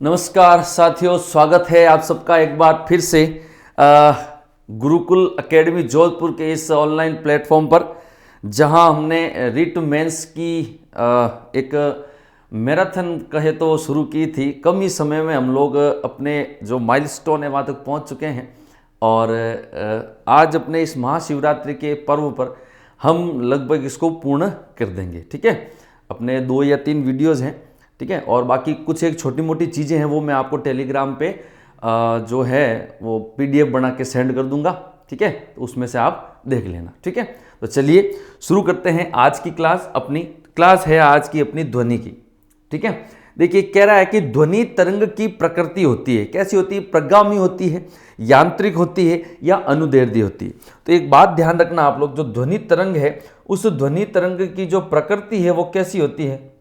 नमस्कार साथियों, स्वागत है आप सबका एक बार फिर से गुरुकुल एकेडमी जोधपुर के इस ऑनलाइन प्लेटफॉर्म पर, जहां हमने रिट मेंस की एक मैराथन कहे तो शुरू की थी। कम ही समय में हम लोग अपने जो माइलस्टोन है वहाँ तक पहुँच चुके हैं और आज अपने इस महाशिवरात्रि के पर्व पर हम लगभग इसको पूर्ण कर देंगे। ठीक है, अपने 2 या 3 वीडियोज़ हैं, ठीक है, और बाकी कुछ एक छोटी मोटी चीज़ें हैं वो मैं आपको टेलीग्राम पे जो है वो PDF बना के सेंड कर दूंगा। ठीक है, तो उसमें से आप देख लेना। ठीक है, तो चलिए शुरू करते हैं आज की क्लास। अपनी क्लास है आज की अपनी ध्वनि की। ठीक है, देखिए कह रहा है कि ध्वनि तरंग की प्रकृति होती है, कैसी होती है? प्रगामी होती है, यांत्रिक होती है या अनुदैर्ध्य होती है। तो एक बात ध्यान रखना आप लोग, जो ध्वनि तरंग है उस ध्वनि तरंग की जो प्रकृति है वो कैसी होती है?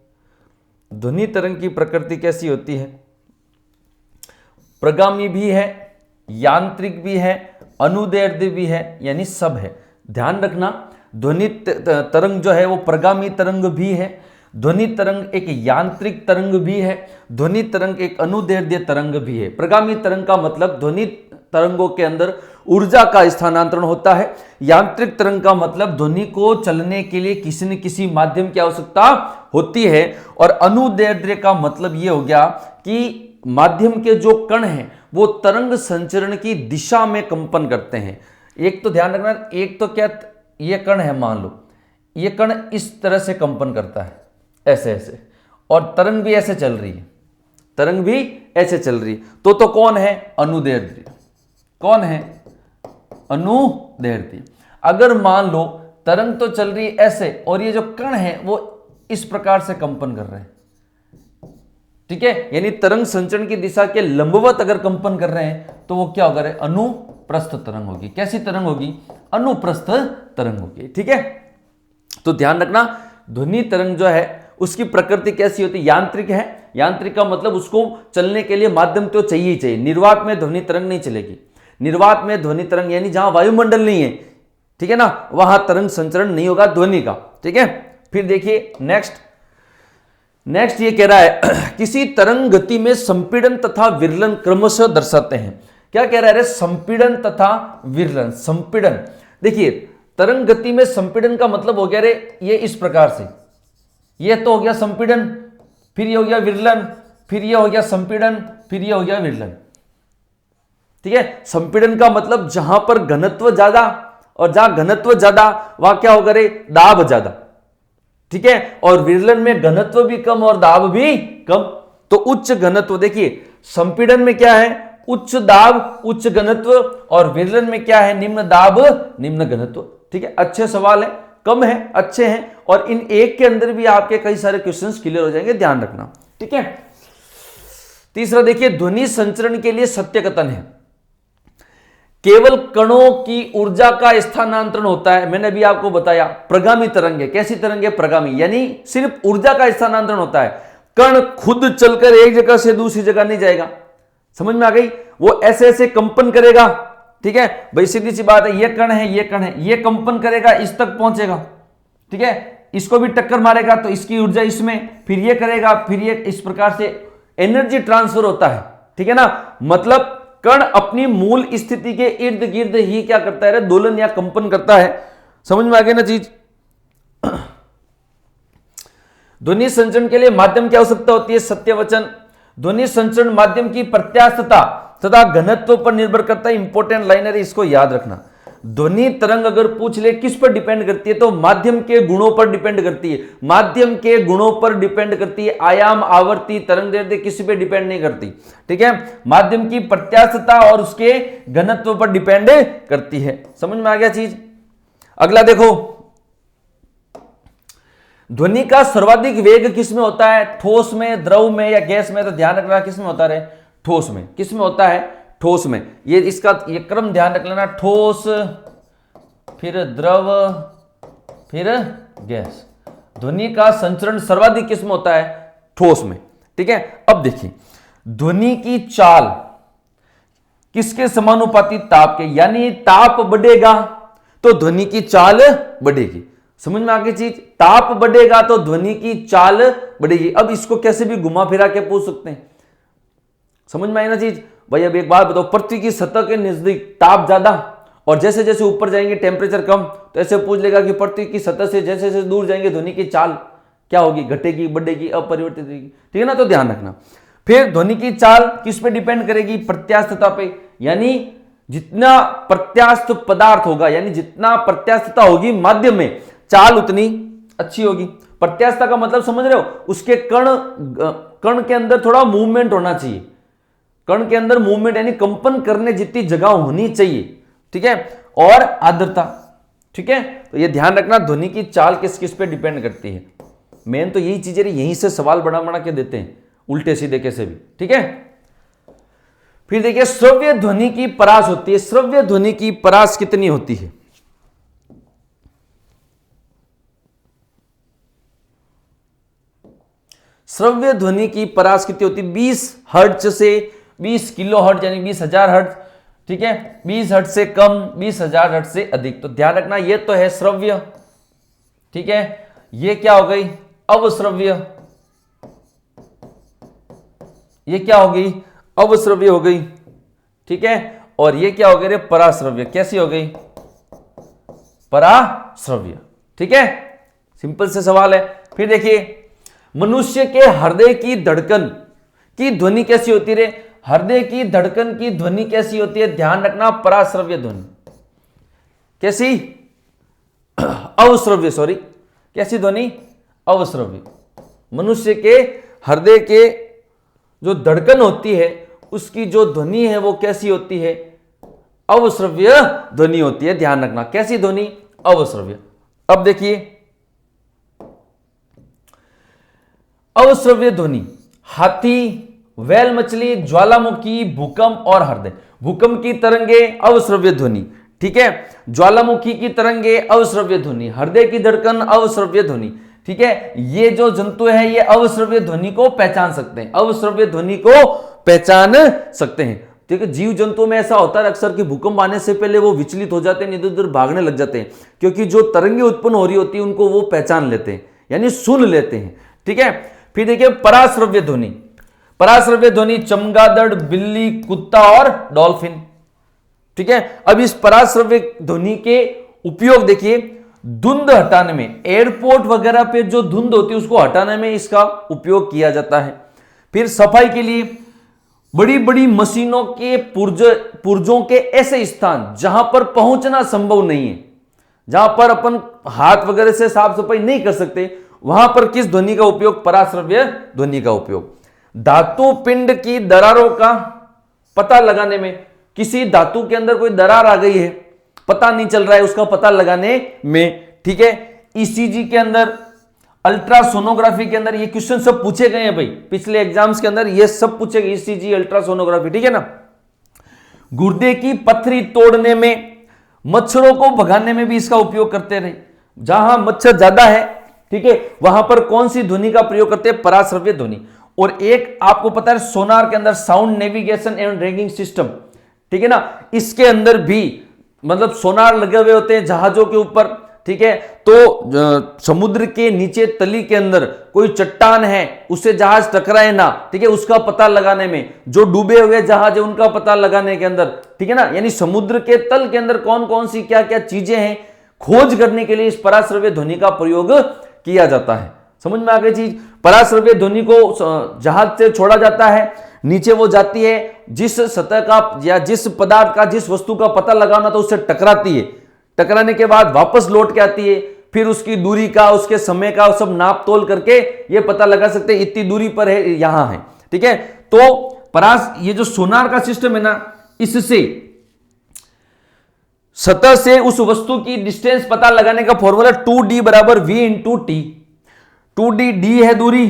ध्वनि तरंग की प्रकृति कैसी होती है? प्रगामी भी है, यांत्रिक भी है, अनुदैर्ध्य भी है, यानी सब है। ध्यान रखना, ध्वनि तरंग जो है वो प्रगामी तरंग भी है, ध्वनि तरंग एक यांत्रिक तरंग भी है, ध्वनि तरंग एक अनुदैर्ध्य तरंग भी है। प्रगामी तरंग का मतलब ध्वनि तरंगों के अंदर ऊर्जा का स्थानांतरण होता है। यांत्रिक तरंग का मतलब ध्वनि को चलने के लिए किसी न किसी माध्यम की आवश्यकता होती है। और अनुदैर्ध्य का मतलब यह हो गया कि माध्यम के जो कण हैं वो तरंग संचरण की दिशा में कंपन करते हैं। एक तो ध्यान रखना, एक तो क्या, ये कण है, मान लो ये कण इस तरह से कंपन करता है, ऐसे ऐसे, और तरंग भी ऐसे चल रही है, तरंग भी ऐसे चल रही है। तो कौन है? अनुदैर्ध्य। कौन है? अनुदैर्ध्य। अगर मान लो तरंग तो चल रही है ऐसे और ये जो कण है वो इस प्रकार से कंपन कर रहे हैं, ठीक है, यानी तरंग संचरण की दिशा के लंबवत अगर कंपन कर रहे हैं तो वो क्या होगा? अनुप्रस्थ तरंग होगी। कैसी तरंग होगी? अनुप्रस्थ तरंग होगी। ठीक है, तो ध्यान रखना, ध्वनि तरंग जो है उसकी प्रकृति कैसी होती है? यांत्रिक है। यांत्रिक का मतलब उसको चलने के लिए माध्यम तो चाहिए ही चाहिए। निर्वात में ध्वनि तरंग नहीं चलेगी। निर्वात में ध्वनि तरंग यानी जहां वायुमंडल नहीं है, ठीक है ना, वहां तरंग संचरण नहीं होगा ध्वनि का। ठीक है, फिर देखिए नेक्स्ट ये कह रहा है किसी तरंग गति में संपीड़न तथा विरलन क्रमशः दर्शाते हैं। क्या कह रहा है? संपीड़न तथा विरलन। संपीड़न, देखिए तरंग गति में संपीड़न का मतलब हो गया रे ये इस प्रकार से, ये तो हो गया संपीड़न, फिर ये हो गया विरलन, फिर ये हो गया संपीड़न, फिर ये हो गया विरलन। ठीक है, संपीड़न का मतलब जहां पर घनत्व ज्यादा, और जहां घनत्व ज्यादा वहां क्या होगा रे? दाब ज्यादा। ठीक है, और विरलन में घनत्व भी कम और दाब भी कम। तो उच्च घनत्व, देखिए संपीड़न में क्या है? उच्च दाब उच्च घनत्व, और विरलन में क्या है? निम्न दाब निम्न घनत्व। ठीक है, अच्छे सवाल है, कम है, अच्छे हैं, और इन एक के अंदर भी आपके कई सारे क्वेश्चंस क्लियर हो जाएंगे, ध्यान रखना। ठीक है, तीसरा देखिए, ध्वनि संचरण के लिए सत्य कथन है। केवल कणों की ऊर्जा का स्थानांतरण होता है। मैंने अभी आपको बताया प्रगामी तरंग है। कैसी तरंग है? प्रगामी, यानी सिर्फ ऊर्जा का स्थानांतरण होता है। कण खुद चलकर एक जगह से दूसरी जगह नहीं जाएगा। समझ में आ गई? वो ऐसे ऐसे कंपन करेगा। ठीक है भाई, सीधी सी बात है, ये कण है, ये कण है, ये कंपन करेगा, इस तक पहुंचेगा। ठीक है, इसको भी टक्कर मारेगा तो इसकी ऊर्जा इसमें, फिर ये करेगा, फिर ये, इस प्रकार से एनर्जी ट्रांसफर होता है। ठीक है ना, मतलब कण अपनी मूल स्थिति के इर्द गिर्द ही क्या करता है? दोलन या कंपन करता है। समझ में आ गई ना चीज? ध्वनि संचरण के लिए माध्यम की आवश्यकता होती है। सत्य वचन। ध्वनि संचरण माध्यम की प्रत्यास्थता तथा घनत्व पर निर्भर करता है। इंपॉर्टेंट लाइन है, इसको याद रखना। ध्वनि तरंग अगर पूछ ले किस पर डिपेंड करती है, तो माध्यम के गुणों पर डिपेंड करती है। माध्यम के गुणों पर डिपेंड करती है। आयाम, आवर्ती, तरंगदैर्ध्य किसी पे डिपेंड नहीं करती। ठीक है, माध्यम की प्रत्यास्थता और उसके घनत्व पर डिपेंड करती है। समझ में आ गया चीज? अगला देखो, ध्वनि का सर्वाधिक वेग किस में होता है? ठोस में, द्रव में या गैस में? तो ध्यान रखना किस में होता है? ठोस में। किस में होता है? ठोस में। ये इसका ये क्रम ध्यान रख लेना, ठोस, फिर द्रव, फिर गैस। ध्वनि का संचरण सर्वाधिक किस में होता है? ठोस में। ठीक है, अब देखिए ध्वनि की चाल किसके समानुपाती? ताप के, यानी ताप बढ़ेगा तो ध्वनि की चाल बढ़ेगी। समझ में आ गई चीज? ताप बढ़ेगा तो ध्वनि की चाल बढ़ेगी। अब इसको कैसे भी घुमा फिरा के पूछ सकते हैं। समझ में आई ना चीज भाई। अब एक बात बताओ, पृथ्वी की सतह के नजदीक ताप ज्यादा और जैसे जैसे ऊपर जाएंगे टेम्परेचर कम, तो ऐसे पूछ लेगा कि पृथ्वी की सतह से जैसे जैसे दूर जाएंगे ध्वनि की चाल क्या होगी, घटेगी, बढ़ेगी, अपरिवर्तित रहेगी, ठीक है ना। तो ध्यान रखना। फिर ध्वनि की चाल किस पे डिपेंड करेगी, प्रत्यास्थता पे, यानी जितना प्रत्यास्थ पदार्थ होगा, यानी जितना प्रत्यास्थता होगी माध्यम में, चाल उतनी अच्छी होगी। प्रत्यास्थता का मतलब समझ रहे हो, उसके कण के अंदर थोड़ा मूवमेंट होना चाहिए, कण के अंदर मूवमेंट यानी कंपन करने जितनी जगह होनी चाहिए, ठीक है। और आर्द्रता, ठीक है। तो ये ध्यान रखना ध्वनि की चाल किस किस पे डिपेंड करती है। मेन तो यही चीजें, यहीं से सवाल बना बना के देते हैं उल्टे सीधे कैसे भी, ठीक है। फिर देखिए श्रव्य ध्वनि की परास होती है। श्रव्य ध्वनि की परास कितनी होती है, श्रव्य ध्वनि की परास कितनी होती है, 20 हर्ट्ज से 20 किलो हर्ट्ज यानी 20,000 हर्ट्ज, ठीक है। 20 हर्ट्ज से कम, 20,000 हर्ट्ज से अधिक। तो ध्यान रखना ये तो है श्रव्य, ठीक है। ये क्या हो गई, अवश्रव्य, ये क्या हो गई, अवश्रव्य हो गई, ठीक है। और ये क्या हो गई रे, पराश्रव्य। कैसी हो गई, पराश्रव्य, ठीक है। सिंपल से सवाल है। फिर देखिए मनुष्य के हृदय की धड़कन की ध्वनि कैसी होती है, हृदय की धड़कन की ध्वनि कैसी होती है, ध्यान रखना पराश्रव्य ध्वनि। कैसी, अवश्रव्य, सॉरी, कैसी ध्वनि, अवश्रव्य। मनुष्य के हृदय के जो धड़कन होती है उसकी जो ध्वनि है वो कैसी होती है, अवश्रव्य ध्वनि होती है। ध्यान रखना कैसी ध्वनि, अवश्रव्य। अब देखिए अवश्रव्य ध्वनि, हाथी, व्हेल मछली, ज्वालामुखी, भूकंप और हृदय। भूकंप की तरंगे अवश्रव्य ध्वनि, ठीक है। ज्वालामुखी की तरंगे अवश्रव्य ध्वनि, हृदय की धड़कन अवश्रव्य ध्वनि, ठीक है। ये जो जंतु है ये अवश्रव्य ध्वनि को पहचान सकते हैं, अवश्रव्य ध्वनि को पहचान सकते हैं, ठीक है। जीव जंतुओं में ऐसा होता है अक्सर कि भूकंप आने से पहले वो विचलित हो जाते हैं, इधर उधर भागने लग जाते हैं, क्योंकि जो तरंगे उत्पन्न हो रही होती है उनको वो पहचान लेते हैं, यानी सुन लेते हैं, ठीक है। फिर देखिए पराश्रव्य ध्वनि, पराश्रव्य ध्वनि चमगादड़, बिल्ली, कुत्ता और डॉल्फिन, ठीक है। अब इस पराश्रव्य ध्वनि के उपयोग देखिए धुंध हटाने में, एयरपोर्ट वगैरह पे जो धुंध होती है उसको हटाने में इसका उपयोग किया जाता है। फिर सफाई के लिए, बड़ी बड़ी मशीनों के पुर्जों के ऐसे स्थान जहां पर पहुंचना संभव नहीं है, जहां पर अपन हाथ वगैरह से साफ सफाई नहीं कर सकते, वहां पर किस ध्वनि का उपयोग, पराश्रव्य ध्वनि का उपयोग। धातु पिंड की दरारों का पता लगाने में, किसी धातु के अंदर कोई दरार आ गई है, पता नहीं चल रहा है उसका पता लगाने में, ठीक है। ईसीजी के अंदर, अल्ट्रासोनोग्राफी के अंदर, ये क्वेश्चन सब पूछे गए हैं भाई पिछले एग्जाम्स के अंदर, ये सब पूछे गए, ईसीजी, अल्ट्रासोनोग्राफी, ठीक है ना। गुर्दे की पथरी तोड़ने में, मच्छरों को भगाने में भी इसका उपयोग करते रहे, जहां मच्छर ज्यादा है, ठीक है, वहां पर कौन सी ध्वनि का प्रयोग करते हैं, पराश्रव्य ध्वनि। और एक आपको पता है सोनार के अंदर sound navigation and tracking system, ठीक है ना, इसके अंदर भी मतलब सोनार लगे हुए होते हैं जहाजों के ऊपर, ठीक है। तो समुद्र के नीचे तली के अंदर कोई चट्टान है उससे जहाज टकराए ना, ठीक है, उसका पता लगाने में, जो डूबे हुए जहाज है उनका पता लगाने के अंदर, ठीक है ना, यानी समुद्र के तल के अंदर कौन कौन सी क्या क्या चीजें हैं खोज करने के लिए इस पराश्रव्य ध्वनि का प्रयोग किया जाता है। समझ में आ गई चीज। पराश्रव्य ध्वनि को जहाज से छोड़ा जाता है, नीचे वो जाती है, जिस सतह का या जिस पदार्थ का, जिस वस्तु का पता लगाना था उससे टकराती है, टकराने के बाद वापस लौट के आती है, फिर उसकी दूरी का, उसके समय का सब नाप तोल करके ये पता लगा सकते हैं इतनी दूरी पर है, यहां है, ठीक है। तो ये जो सोनार का सिस्टम है ना, इससे सतह से उस वस्तु की डिस्टेंस पता लगाने का फॉर्मूला 2D बराबर V into T. 2D D है दूरी,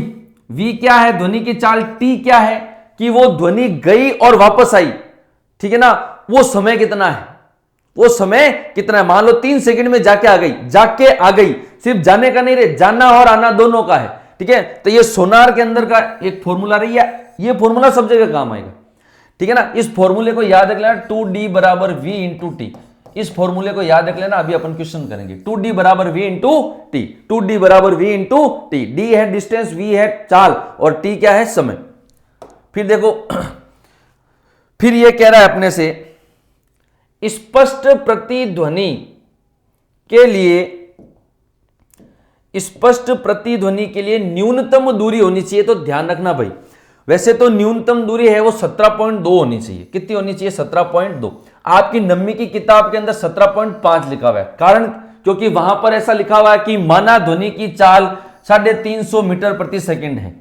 V क्या है ध्वनि की चाल, T क्या है कि वो ध्वनि गई और वापस आई, ठीक है ना, वो समय कितना है, वो समय कितना है। मान लो 3 सेकंड में जाके आ गई, सिर्फ जाने का नहीं रे, जाना और आना दोनों का है, ठीक है। तो ये सोनार के अंदर का एक फॉर्मूला रही है, ये फॉर्मूला सब जगह काम आएगा, ठीक है ना। इस फॉर्मूले को याद रख लेना, 2D बराबर V इंटू टी। इस फॉर्मूले को याद रख लेना, अभी अपन क्वेश्चन करेंगे। 2D बराबर V इंटू टी, 2D बराबर V इंटू टी। D है डिस्टेंस, V है चाल और T क्या है समय। फिर देखो फिर ये कह रहा है अपने से स्पष्ट प्रतिध्वनि के लिए, स्पष्ट प्रतिध्वनि के लिए न्यूनतम दूरी होनी चाहिए। तो ध्यान रखना भाई, वैसे तो न्यूनतम दूरी है वो 17.2 होनी चाहिए। कितनी होनी चाहिए? 17.2। आपकी 9वीं की किताब के अंदर 17.5 लिखा हुआ है। कारण क्योंकि वहां पर ऐसा लिखा हुआ है कि माना ध्वनि की चाल 350 मीटर प्रति सेकंड है।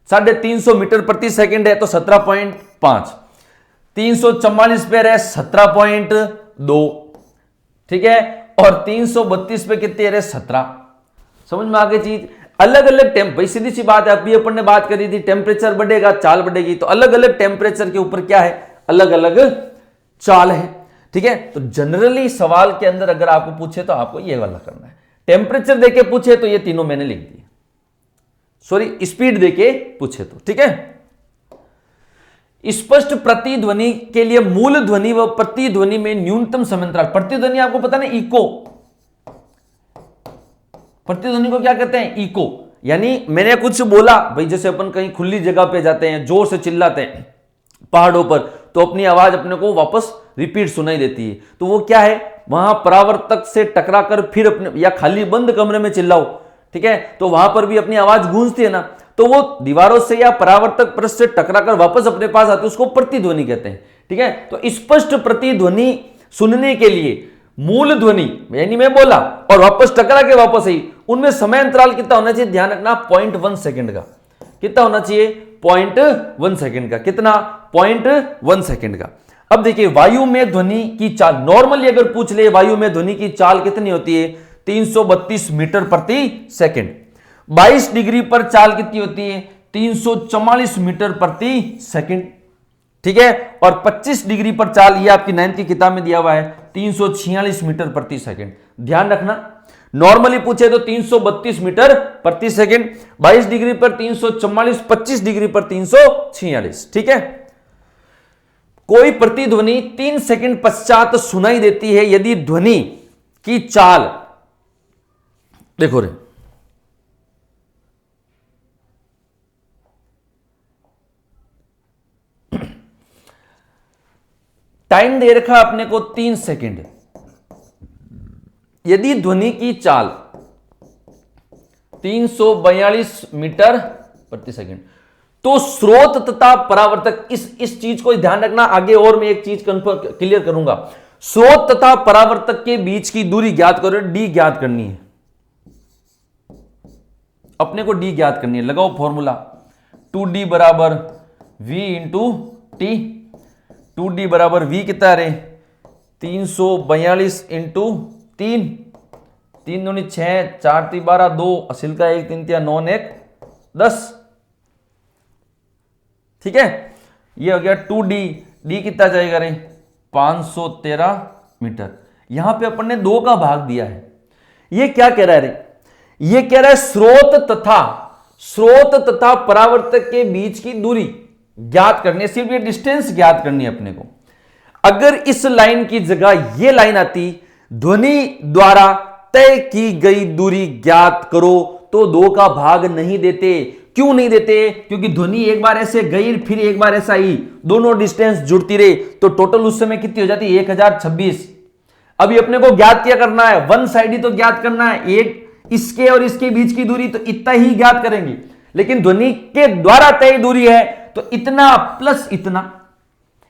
350 मीटर प्रति सेकंड है तो 17.5, 344 पे रहे 17.2, ठीक है, और 332 पे कितने रहे 17। समझ में आ गई चीज? अलग अलग भाई सीधी सी बात है, अभी अपन ने बात करी थी टेम्परेचर बढ़ेगा चाल बढ़ेगी, तो अलग अलग टेम्परेचर के ऊपर क्या है, अलग अलग चाल है, ठीक है। तो जनरली सवाल के अंदर अगर आपको पूछे तो आपको ये वाला करना है। टेम्परेचर देके पूछे तो ये तीनों मैंने लिख दिए, सॉरी स्पीड देके पूछे तो, ठीक है। स्पष्ट प्रतिध्वनि के लिए मूल ध्वनि व प्रतिध्वनि में न्यूनतम समयांतराल। प्रतिध्वनि आपको पता ना, इको, प्रतिध्वनि को क्या कहते हैं? इको। यानी मैंने कुछ बोला भाई, जैसे अपन कहीं खुली जगह पे जाते हैं, जोर से चिल्लाते हैं पहाड़ों पर, तो अपनी आवाज अपने को वापस रिपीट सुनाई देती है। तो वो क्या है, वहां परावर्तक से टकराकर फिर अपने, या खाली बंद कमरे में चिल्लाओ, ठीक है, तो वहां पर भी अपनी आवाज गूंजती है ना, तो वो दीवारों से या परावर्तक परत से टकराकर वापस अपने पास आती है, उसको प्रतिध्वनि कहते हैं, ठीक है। तो स्पष्ट प्रतिध्वनि सुनने के लिए मूल ध्वनि यानी मैं बोला और वापस टकरा के वापस आई, उनमें समय अंतराल कितना होना चाहिए? ध्यान रखना 0.1 सेकंड का। कितना होना चाहिए? 0.1 सेकंड का। कितना? 0.1 सेकंड का। अब देखिए वायु में ध्वनि की चाल, नॉर्मली अगर पूछ ले वायु में ध्वनि की चाल कितनी होती है? 332 मीटर प्रति सेकंड। 22 डिग्री पर चाल कितनी होती है? 344 मीटर प्रति सेकंड, ठीक है। और 25 डिग्री पर चाल, ये आपकी 9th की किताब में दिया हुआ है, 346 मीटर प्रति सेकंड। ध्यान रखना, नॉर्मली पूछे तो 332 मीटर प्रति सेकंड, 22 डिग्री पर 344, 25 डिग्री पर 346, ठीक है। कोई प्रतिध्वनि 3 सेकंड पश्चात सुनाई देती है यदि ध्वनि की चाल, देखो रे, टाइम दे रखा अपने को 3 सेकंड। यदि ध्वनि की चाल 342 मीटर प्रति सेकंड, तो स्रोत तथा परावर्तक, इस चीज को ध्यान रखना, आगे और मैं एक चीज क्लियर करूंगा। स्रोत तथा परावर्तक के बीच की दूरी ज्ञात करो, डी ज्ञात करनी है अपने को, डी ज्ञात करनी है। लगाओ फॉर्मूला, 2d बराबर v इंटू टी। 2d बराबर v कितना रे? 342 इंटू 3, 3 दूनी 6, 4 ती 12, 2 असिल का 1 3 तिया 9 1 10, ठीक है। ये हो गया 2d, d कितना जाएगा रे? 513 मीटर। यहां पे अपन ने 2 का भाग दिया है। ये क्या कह रहा है रे? ये कह रहा है स्रोत तथा परावर्तक के बीच की दूरी ज्ञात करनी है, सिर्फ ये डिस्टेंस ज्ञात करनी है अपने को। अगर इस लाइन की जगह ये लाइन आती, ध्वनि द्वारा तय की गई दूरी ज्ञात करो, तो 2 का भाग नहीं देते। क्यों नहीं देते? क्योंकि ध्वनि एक बार ऐसे गई फिर एक बार ऐसा आई, दोनों डिस्टेंस जुड़ती रहे, तो टोटल उस समय कितनी हो जाती? 1026। अभी अपने को ज्ञात क्या करना है? वन साइड ही तो ज्ञात करना है, एक इसके और इसके बीच की दूरी, तो इतना ही ज्ञात करेंगे। लेकिन ध्वनि के द्वारा तय दूरी है तो इतना प्लस इतना,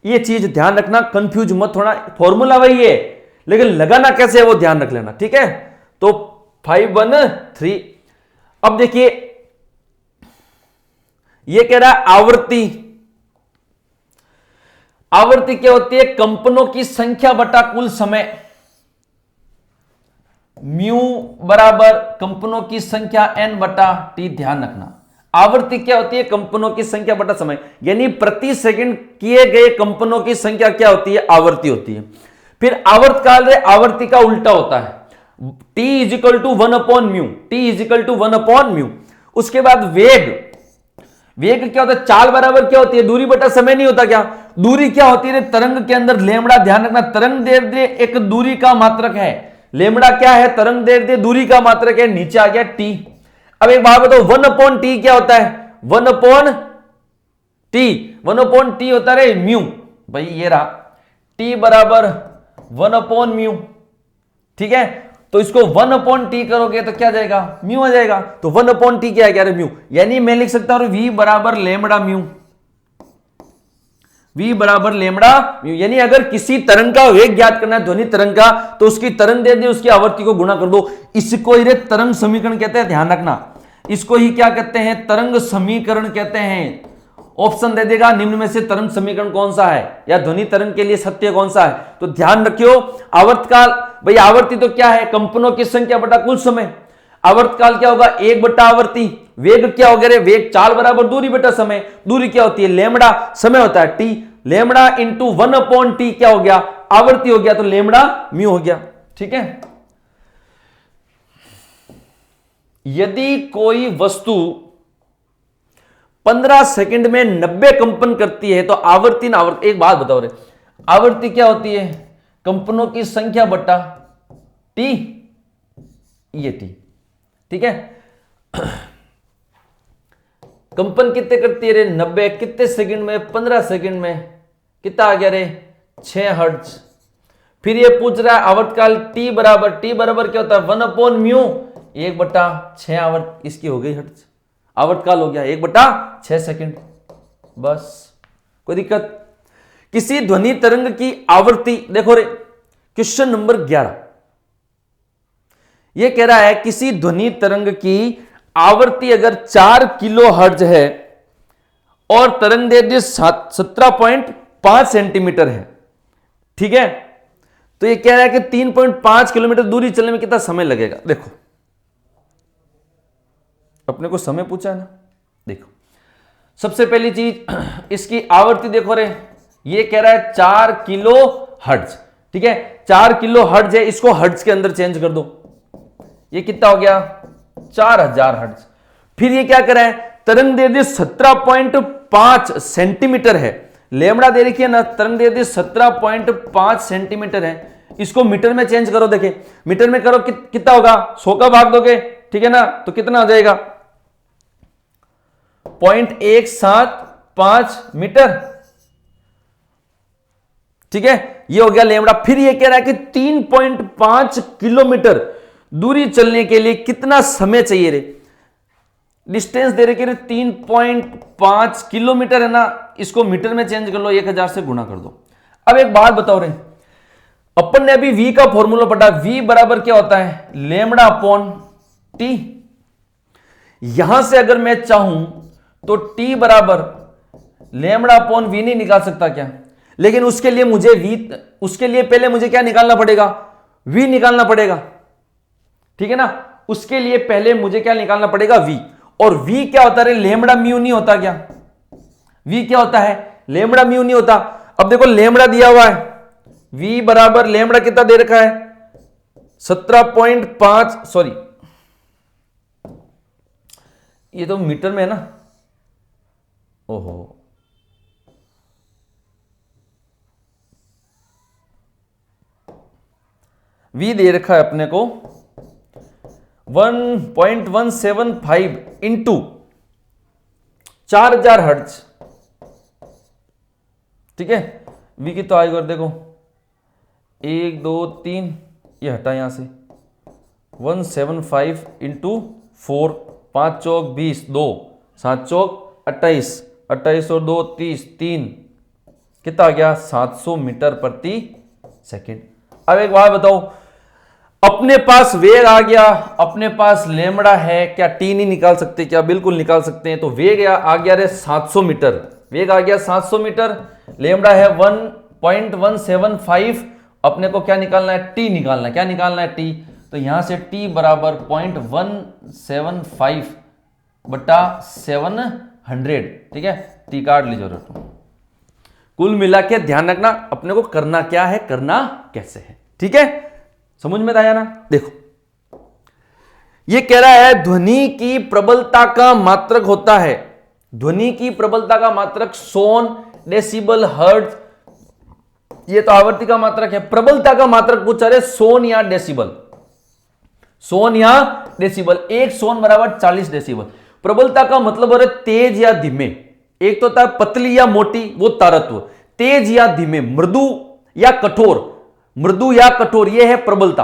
ये चीज ध्यान रखना, कंफ्यूज मत होना। फॉर्मूला वही है लेकिन लगाना कैसे है वो ध्यान रख लेना, ठीक है। तो 513। अब देखिए ये कह रहा है आवृत्ति। आवृत्ति क्या होती है? कंपनों की संख्या बटा कुल समय। म्यू बराबर कंपनों की संख्या n बटा टी। ध्यान रखना, आवृत्ति क्या होती है? कंपनों की संख्या बटा समय, यानी प्रति सेकंड किए गए कंपनों की संख्या क्या होती है? आवृत्ति होती है। फिर आवर्तकाल रे, आवृत्ति का उल्टा होता है, t इजिकल टू 1/म्यू, t इजिकल टू 1/म्यू। उसके बाद वेग, वेग क्या होता है? चाल बराबर क्या होती है? दूरी बटा समय नहीं होता क्या? दूरी क्या होती है? तरंग के अंदर लेमड़ा। ध्यान रखना, तरंग दैर्ध्य एक दूरी का मात्रक है। लेमड़ा क्या है? तरंग दैर्ध्य दूरी का मात्रक है। नीचे आ गया टी। अब एक बात बताओ, 1/t क्या होता है? 1/t, 1/t होता है म्यू, भाई ये रहा टी बराबर 1/μ, ठीक है। तो इसको 1/t करोगे तो क्या जाएगा, म्यू आ जाएगा। तो 1/t क्या है, क्या है म्यू, यानी मैं लिख सकता हूं v बराबर लेमड़ा म्यू, v बराबर लेमड़ा म्यू। यानी अगर किसी तरंग का वेग ज्ञात करना है, ध्वनि तरंग का, तो उसकी तरंग दे दी, उसकी आवर्ती को गुणा कर दो। इसको ही तरंग समीकरण कहते हैं, ध्यान रखना। इसको ही क्या कहते हैं, तरंग समीकरण कहते हैं। ऑप्शन दे देगा निम्न में से तरंग समीकरण कौन सा है, या ध्वनि तरंग के लिए सत्य कौन सा है। तो ध्यान रखियो, आवर्तकाल, भाई आवर्ती तो क्या है, कंपनों की संख्या बटा कुल समय। आवर्तकाल क्या होगा, 1 बटा आवर्ती। वेग क्या हो गया, वेग चाल बराबर दूरी बटा समय। दूरी क्या होती है, लेमड़ा, समय होता है टी, लेमड़ा इंटू 1/t क्या हो गया, आवर्ती हो गया, तो लेमड़ा म्यू हो गया, ठीक है। यदि कोई वस्तु 15 सेकंड में 90 कंपन करती है तो आवर्ती ना आवर्ती, एक बात बताओ रे, आवर्ती क्या होती है, कंपनों की संख्या बटा टी, ये टी, ठीक है। कंपन कितने करती है रे, 90, कितने सेकंड में, 15 सेकंड में, कितना आ गया रे, 6 हर्ट्ज। फिर ये पूछ रहा है आवर्तकाल टी बराबर क्या होता है, 1/μ, 1/6 आवर्त, इसकी हो गई हर्ट्ज, आवर्तकाल हो गया 1/6 सेकंड, बस, कोई दिक्कत। किसी ध्वनि तरंग की आवर्ती, देखो रे क्वेश्चन नंबर 11, यह कह रहा है किसी ध्वनि तरंग की आवर्ती अगर 4 किलो हर्ट्ज है और तरंग दैर्घ्य 17.5 सेंटीमीटर है, ठीक है। तो ये कह रहा है कि 3.5 किलोमीटर दूरी चलने में कितना समय लगेगा। देखो अपने को समय पूछा है ना, देखो सबसे पहली चीज इसकी आवर्ती देखो रे, ये कह रहा है 4 किलो हर्ट्ज, ठीक है। 4 किलो हर्ट्ज है, इसको हर्ट्ज के अंदर चेंज कर दो, ये कितना हो गया, 4000 हर्ट्ज। फिर ये क्या कर रहा है, तरंग दैर्घ्य 17.5 सेंटीमीटर है, लेमड़ा दे रखी है ना, तरंग दैर्घ्य 17.5 सेंटीमीटर है, इसको मीटर में चेंज करो। देखे मीटर में करो कितना होगा, 100 का भाग दोगे, ठीक है ना, तो कितना आ जाएगा, 0.175 मीटर, ठीक है। ये हो गया लेमड़ा। फिर ये कह रहा है कि 3.5 किलोमीटर दूरी चलने के लिए कितना समय चाहिए रे, डिस्टेंस दे रखे 3.5 किलोमीटर है ना, इसको मीटर में चेंज कर लो, 1000 से गुणा कर दो। अब एक बात बताओ रे, अपन ने अभी v का फॉर्मूला पढ़ा, v बराबर क्या होता है, लेमड़ा अपॉन टी। यहां से अगर मैं चाहूं तो t बराबर लेमड़ा अपॉन v नहीं निकाल सकता क्या, लेकिन उसके लिए मुझे उसके लिए पहले मुझे क्या निकालना पड़ेगा, v निकालना पड़ेगा, ठीक है ना। उसके लिए पहले मुझे क्या निकालना पड़ेगा, v, और v क्या होता है, लेमड़ा म्यू नहीं होता क्या, v क्या होता है, लेमड़ा म्यू नहीं होता। अब देखो लेमड़ा दिया हुआ है, v बराबर लेमड़ा कितना दे रखा है, 17.5, सॉरी ये तो मीटर में है ना, ओहो v दे रखा है अपने को 1.175 इंटू 4000 हर्ट्ज, ठीक है। v की तो आएगी और देखो 1 2 3, ये हटा यहां से, 175 इंटू 4, 5 चौक 20, 2 7 चौक 28, 28 और 2 30, 3 कितना आ गया, 700 मीटर प्रति सेकंड। अब एक बात बताओ, अपने पास वेग आ गया, अपने पास लेमड़ा है, क्या टी नहीं निकाल सकते क्या, बिल्कुल निकाल सकते हैं। तो वेग आ गया रे 700 मीटर, वेग आ गया 700 मीटर, लेमड़ा है 1.175, अपने को क्या निकालना है, टी निकालना है, क्या निकालना है, टी। तो यहां से टी बराबर 0.175 बटा 700, ठीक है, टी काट लीजिए। कुल मिला के ध्यान रखना अपने को करना क्या है, करना कैसे है, ठीक है, समझ में आया ना। देखो ये कह रहा है ध्वनि की प्रबलता का मात्रक होता है, ध्वनि की प्रबलता का मात्रक सोन, डेसिबल, हर्ट्ज, ये तो आवर्ती का मात्रक है। प्रबलता का मात्रक पूछा रहे सोन या डेसिबल, सोन या डेसिबल, एक सोन बराबर 40 डेसिबल। प्रबलता का मतलब है तेज या धीमे, एक तो होता है पतली या मोटी, वो तारत्व, तेज या धीमे, मृदु या कठोर, मृदु या कठोर, यह है प्रबलता।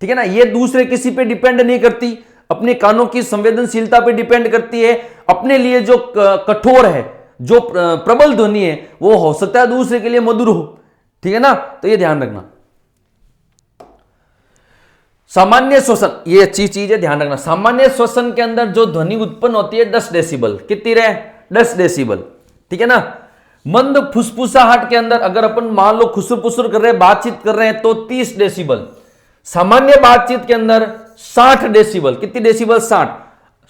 ठीक है ना, यह दूसरे किसी पे डिपेंड नहीं करती, अपने कानों की संवेदनशीलता पे डिपेंड करती है। अपने लिए जो कठोर है, जो प्रबल ध्वनि है, वो हो सकता है दूसरे के लिए मधुर हो। ठीक है ना, तो ये ध्यान रखना। सामान्य श्वसन, ये अच्छी चीज है, ध्यान रखना। सामान्य श्वसन के अंदर जो ध्वनि उत्पन्न होती है 10 डेसिबल, कितनी रहे? 10 डेसिबल। ठीक है ना। मंद फुसफुसाहट के अंदर अगर अपन मान लो खुसुर पुसुर कर रहे हैं, बातचीत कर रहे हैं, तो 30 डेसिबल। सामान्य बातचीत के अंदर 60 डेसिबल, कितनी डेसिबल? 60।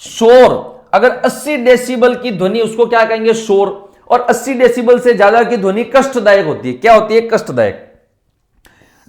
शोर, अगर 80 डेसिबल की ध्वनि, उसको क्या कहेंगे? शोर। और 80 डेसिबल से ज्यादा की ध्वनि कष्टदायक होती है। क्या होती है? कष्टदायक।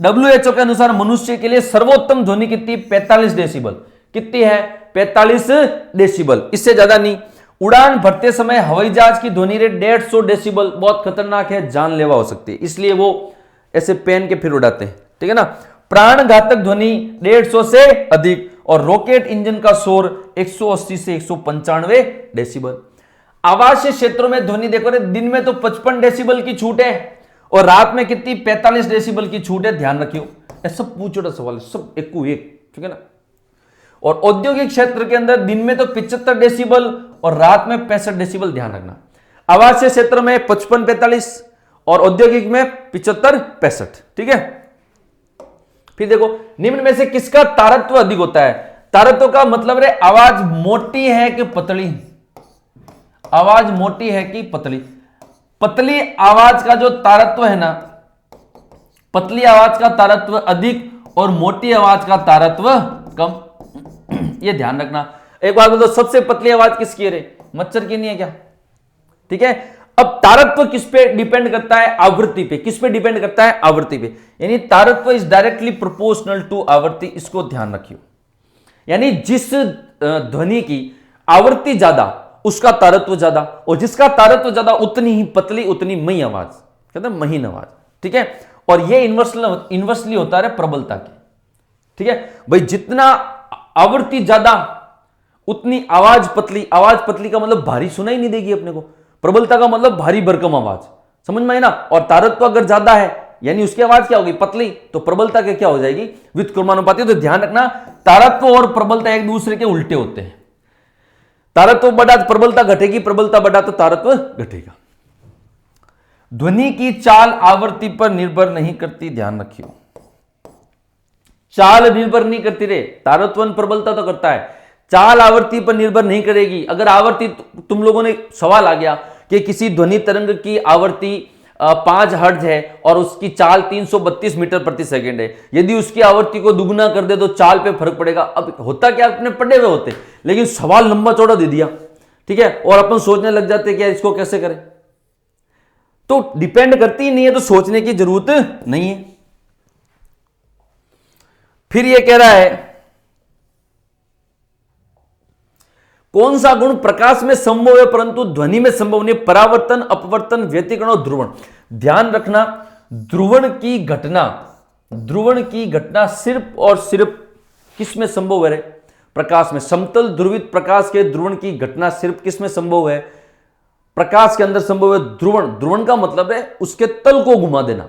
WHO के अनुसार मनुष्य के लिए सर्वोत्तम ध्वनि कितनी? 45 डेसिबल। कितनी है? 45 डेसिबल, इससे ज्यादा नहीं। उड़ान भरते समय हवाई जहाज की ध्वनि रेट 150 डेसिबल, बहुत खतरनाक है, जानलेवा हो सकती है, इसलिए वो ऐसे पेन के फिर उड़ाते हैं। ठीक है ना। प्राणघातक ध्वनि 150 से अधिक, और रॉकेट इंजन का शोर 180 से 195 डेसिबल। आवासीय क्षेत्रों में ध्वनि देखो रे, दिन में तो 55 डेसिबल की छूट है, और रात में कितनी? 45 डेसिबल की छूट है। ध्यान रखियो, ये सब पूछो सवाल, सब एक को एक। ठीक है ना। और औद्योगिक क्षेत्र के अंदर दिन में तो 75 डेसिबल और रात में 65 डेसिबल, ध्यान रखना। आवासीय क्षेत्र में 55 45 और औद्योगिक में 75 65। ठीक है। फिर देखो, निम्न में से किसका तारत्व अधिक होता है? तारत्व का मतलब रे आवाज मोटी है कि पतली? आवाज मोटी है कि पतली? पतली आवाज का जो तारत्व है ना, पतली आवाज का तारत्व अधिक और मोटी आवाज का तारत्व कम। ये ध्यान रखना। एक बात बोलो, सबसे पतली आवाज किसकी है रे? मच्छर की नहीं है क्या? ठीक है। अब तारत्व किस पे डिपेंड करता है? आवृत्ति पे। किस पे डिपेंड करता है? आवृत्ति पे। यानी तारत्व इज डायरेक्टली प्रोपोर्शनल टू आवृत्ति, इसको ध्यान रखियो। यानी जिस ध्वनि की आवृत्ति ज्यादा, उसका तारत्व ज्यादा, और जिसका तारत्व ज्यादा उतनी ही पतली, उतनी मई आवाज, कहते हैं महीन आवाज। ठीक है। और ये इन्वर्सली होता है प्रबलता के। ठीक है भाई, जितना आवृत्ति ज्यादा उतनी आवाज पतली। आवाज पतली का मतलब भारी सुनाई नहीं देगी अपने को, प्रबलता का मतलब भारी भरकम आवाज, समझ में आई ना। और तारत्व अगर ज्यादा है यानी उसकी आवाज क्या होगी? पतली, तो प्रबलता के क्या हो जाएगी? व्युत्क्रमानुपाती। तो ध्यान रखना, तारत्व और प्रबलता एक दूसरे के उल्टे होते हैं। तारत्व बढ़ा तो प्रबलता घटेगी, प्रबलता बढ़ा तो तारत्व घटेगा। ध्वनि की चाल आवृत्ति पर निर्भर नहीं करती, ध्यान रखियो। चाल निर्भर नहीं करती रे, तारत्व प्रबलता तो करता है, चाल आवृत्ति पर निर्भर नहीं करेगी। अगर आवृत्ति, तुम लोगों ने सवाल आ गया कि किसी ध्वनि तरंग की आवृत्ति 5 हर्ट्ज है और उसकी चाल 332 मीटर प्रति सेकंड है, यदि उसकी आवृत्ति को दुगुना कर दे तो चाल पे फर्क पड़ेगा। अब होता क्या, अपने पढ़े हुए होते, लेकिन सवाल लंबा चौड़ा दे दिया। ठीक है, और अपन सोचने लग जाते कि इसको कैसे करें। तो डिपेंड करती ही नहीं है, तो सोचने की जरूरत नहीं है। फिर ये कह रहा है, कौन सा गुण प्रकाश में संभव है परंतु ध्वनि में संभव नहीं? परावर्तन, अपवर्तन, व्यतिकरण और ध्रुवण। ध्यान रखना, ध्रुवण की घटना सिर्फ और सिर्फ किस में संभव है? प्रकाश में। समतल ध्रुवित प्रकाश के ध्रुवण की घटना सिर्फ किस में संभव है? प्रकाश के अंदर संभव है। ध्रुवण, ध्रुवण का मतलब है उसके तल को घुमा देना,